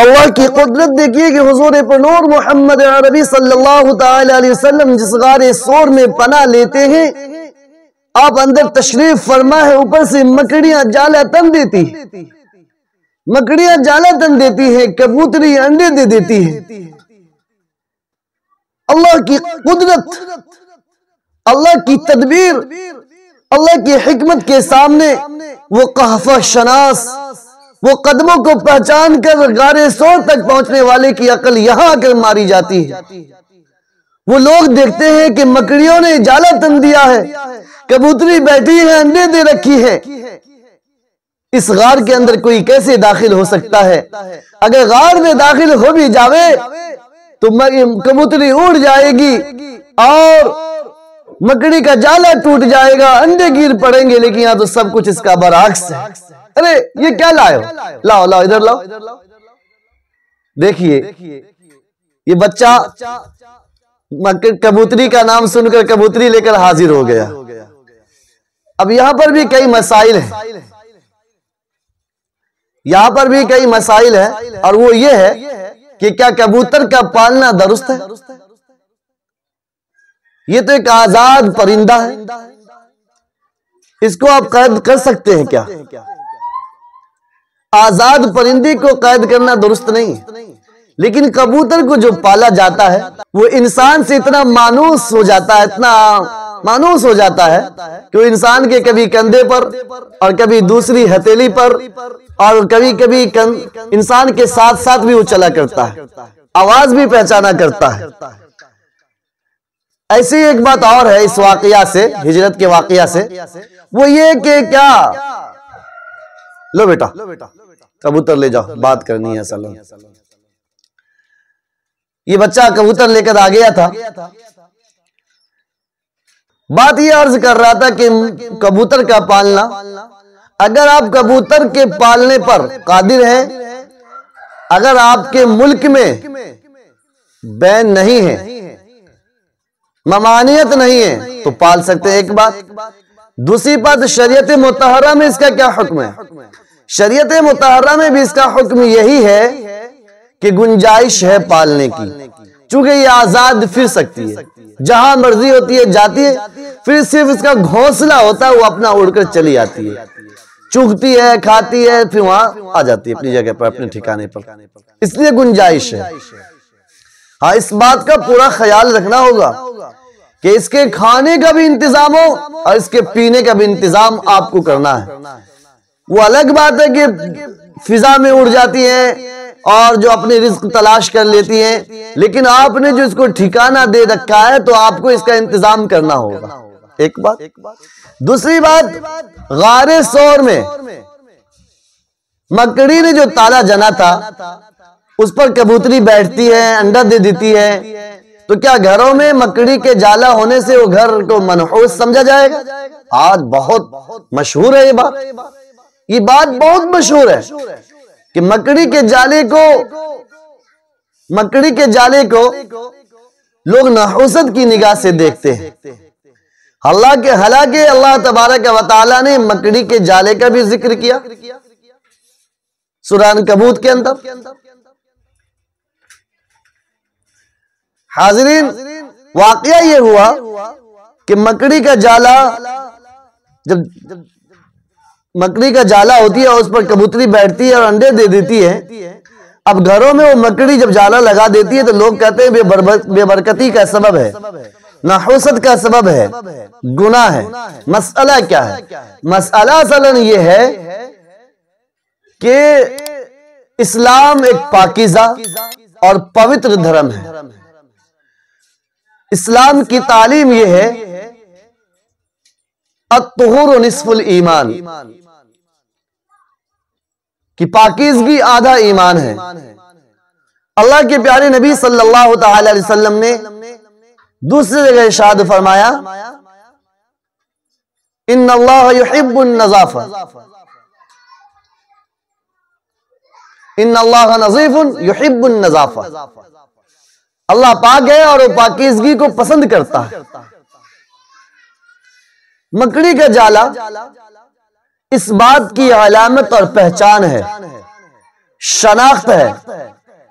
अल्लाह की कुदरत देखिए कि हुजूर पर नूर मोहम्मद अरबी सल्लल्लाहु ताला अलैहि वसल्लम जिस गारे सोर में पना लेते हैं, आप अंदर तशरीफ फरमा है, ऊपर से मकड़ियां जाला तन देती है, मकड़ियां जाला तन देती है, कबूतरी अंडे दे देती है। अल्लाह की कुदरत, अल्लाह की तदबीर, अल्लाह की हिकमत के सामने वो कहफा शनास, वो कदमों को पहचान कर गारे सोर तक पहुंचने वाले की अकल यहां आकर मारी जाती है। वो लोग देखते हैं कि मकड़ियों ने जाला तन दिया है, कबूतरी बैठी है, अंडे दे रखी है, इस गार के अंदर कोई कैसे दाखिल हो सकता है? अगर गार में दाखिल हो भी जावे तो कबूतरी उड़ जाएगी और मकड़ी का जाला टूट जाएगा, अंडे गिर पड़ेंगे, लेकिन यहाँ तो सब कुछ इसका बरअक्स है। अरे ये क्या लाओ, लाओ लाओ इधर लाओ। देखिए ये बच्चा कबूतरी का नाम सुनकर कबूतरी लेकर हाजिर हो गया। अब यहां पर भी कई मसाइल हैं, यहां पर भी कई मसाइल हैं, और वो ये है कि क्या कबूतर का पालना दुरुस्त है? ये तो एक आजाद परिंदा है, इसको आप कैद कर सकते हैं क्या? आजाद परिंदे को कैद करना दुरुस्त नहीं है, लेकिन कबूतर को जो पाला जाता है वो इंसान से इतना मानूस हो जाता है, इतना मानूस हो जाता है कि वो इंसान के कभी कंधे पर और कभी दूसरी हथेली पर और कभी कभी इंसान के साथ साथ भी वो चला करता है, आवाज भी पहचाना करता है। ऐसी एक बात और है इस वाकया से, हिजरत के वाकया से, वो ये कि क्या, लो बेटा कबूतर ले जाओ, बात करनी है असल। ये बच्चा कबूतर लेकर आ गया था। बात ये अर्ज कर रहा था कि कबूतर का पालना, अगर आप कबूतर के पालने पर कादिर हैं, अगर आपके मुल्क में बैन नहीं है, ममानियत नहीं है, तो पाल सकते हैं, एक बात। दूसरी बात, शरीयत मुतहरा में इसका क्या हुक्म है? शरीयत मुतहरा में भी इसका हुक्म यही है कि गुंजाइश है पालने की, चूंकि ये आजाद फिर सकती है, जहां मर्जी होती है जाती है, फिर सिर्फ इसका घोंसला होता है, वो अपना उड़कर चली आती है, चुगती है, खाती है, फिर वहां आ जाती है अपनी जगह पर, अपने ठिकाने पर, इसलिए गुंजाइश है। हाँ, इस बात का पूरा ख्याल रखना होगा कि इसके खाने का भी इंतजाम हो और इसके पीने का भी इंतजाम आपको करना है। वो अलग बात है कि फिजा में उड़ जाती हैं और जो अपनी रिस्क तलाश कर लेती हैं, लेकिन आपने जो इसको ठिकाना दे रखा है तो आपको इसका इंतजाम करना होगा, एक बात। दूसरी बात, गारे सोर में मकड़ी ने जो ताला जना था उस पर कबूतरी बैठती है, अंडा दे देती है, तो क्या घरों में मकड़ी के जाला होने से वो घर को मनहूस समझा जाएगा? आज बहुत मशहूर है ये बात बहुत मशहूर है कि मकड़ी के जाले को लोग नहुसत की निगाह से देखते हैं। हालांकि अल्लाह तबारक व तआला ने मकड़ी के जाले का भी जिक्र किया सूरह अनकबूत के अंदर। हाज़रीन, वाकया ये हुआ कि मकड़ी का जाला, जब मकड़ी का जाला होती है उस पर कबूतरी बैठती है और अंडे दे देती है। अब घरों में वो मकड़ी जब जाला लगा देती है तो लोग कहते हैं बेबरकती का सबब है, नहुसत का सबब है, गुनाह है। मसला क्या है? मसला असलन ये है कि इस्लाम एक पाकीज़ा और पवित्र धर्म है। इस्लाम की तालीम यह है अत्तुहुर निस्फुल ईमान, कि पाकीज़गी आधा ईमान है। अल्लाह के प्यारे नबी सल्लल्लाहु अलैहि वसल्लम ने दूसरी जगह इरशाद फरमाया, इन्नल्लाह युहिब्बुन नज़ाफ़ा, इन्नल्लाह नज़ीफ़ुन युहिब्बुन नज़ाफ़ा। अल्लाह पाक है और वो पाकीज़गी को पसंद करता है। मकड़ी का जाला इस बात की अलामत और पहचान है शनाख्त है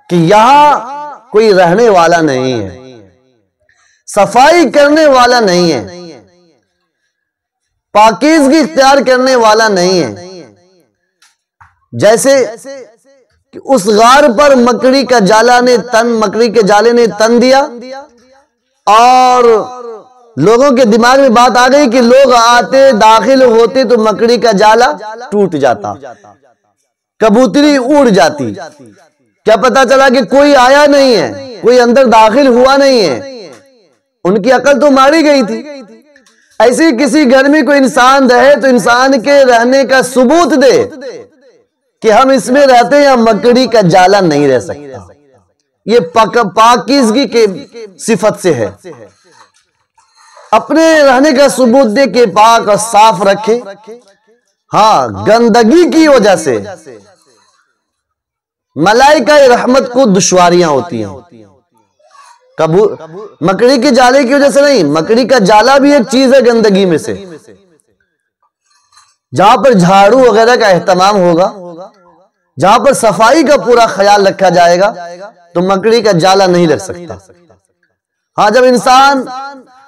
कि यहां कोई रहने वाला नहीं है, सफाई करने वाला नहीं है, पाकीज़गी इख्तियार करने वाला नहीं है। जैसे कि उस गार पर मकड़ी के जाले ने तन दिया और लोगों के दिमाग में बात आ गई कि लोग आते दाखिल होते तो मकड़ी का जाला टूट जाता, कबूतरी उड़ जाती। क्या पता चला कि कोई आया नहीं है, कोई अंदर दाखिल हुआ नहीं है, उनकी अकल तो मारी गई थी। ऐसी किसी घर में कोई इंसान रहे तो इंसान के रहने का सबूत दे कि हम इसमें रहते हैं, या मकड़ी का जाला नहीं रह सकता। ये पाकीज़गी के सिफत से है। अपने रहने का सबूत दे के पाक और साफ रखे। हाँ, गंदगी की वजह से मलाइका रहमत को दुश्वारियां होती हैं। मकड़ी के जाले की वजह से नहीं, मकड़ी का जाला भी एक चीज है गंदगी में से। जहां पर झाड़ू वगैरह का एहतमाम होगा, जहां पर सफाई का पूरा ख्याल रखा जाएगा, तो मकड़ी का जाला नहीं लग सकता। हाँ, जब इंसान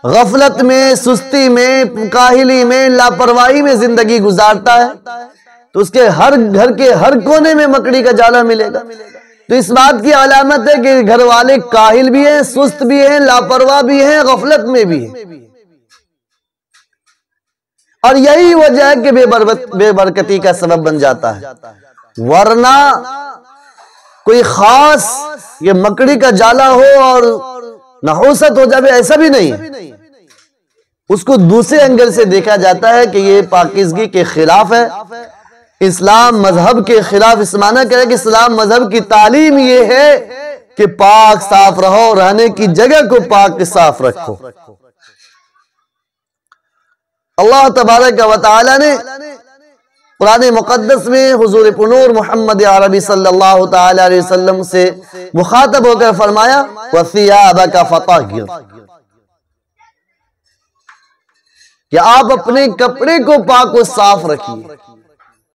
गफलत में, सुस्ती में, काहिली में, लापरवाही में जिंदगी गुजारता है तो उसके हर घर के हर कोने में मकड़ी का जाला मिलेगा। तो इस बात की अलामत है कि घर वाले काहिल भी हैं, सुस्त भी हैं, लापरवाह भी हैं, गफलत में भी हैं। और यही वजह है कि बेबरकती का सबब बन जाता है। वरना कोई खास ये मकड़ी का जाला हो और नहुसत हो जाए, ऐसा भी नहीं। उसको दूसरे एंगल से देखा जाता है कि ये पाकीज़गी के खिलाफ है, इस्लाम मजहब के खिलाफ। इस माना कहे कि इस्लाम मजहब की तालीम ये है कि पाक साफ रहो, रहने की जगह को पाक साफ रखो। अल्लाह तबारक व तआला ने कुरान मुक़द्दस में हुजूर पुनूर मोहम्मद अरबी सल्लल्लाहु तआला अलैहि वसल्लम से मुखातब होकर फरमाया, वसियाबका फताहिर, कि आप अपने कपड़े को पाक व साफ रखिए।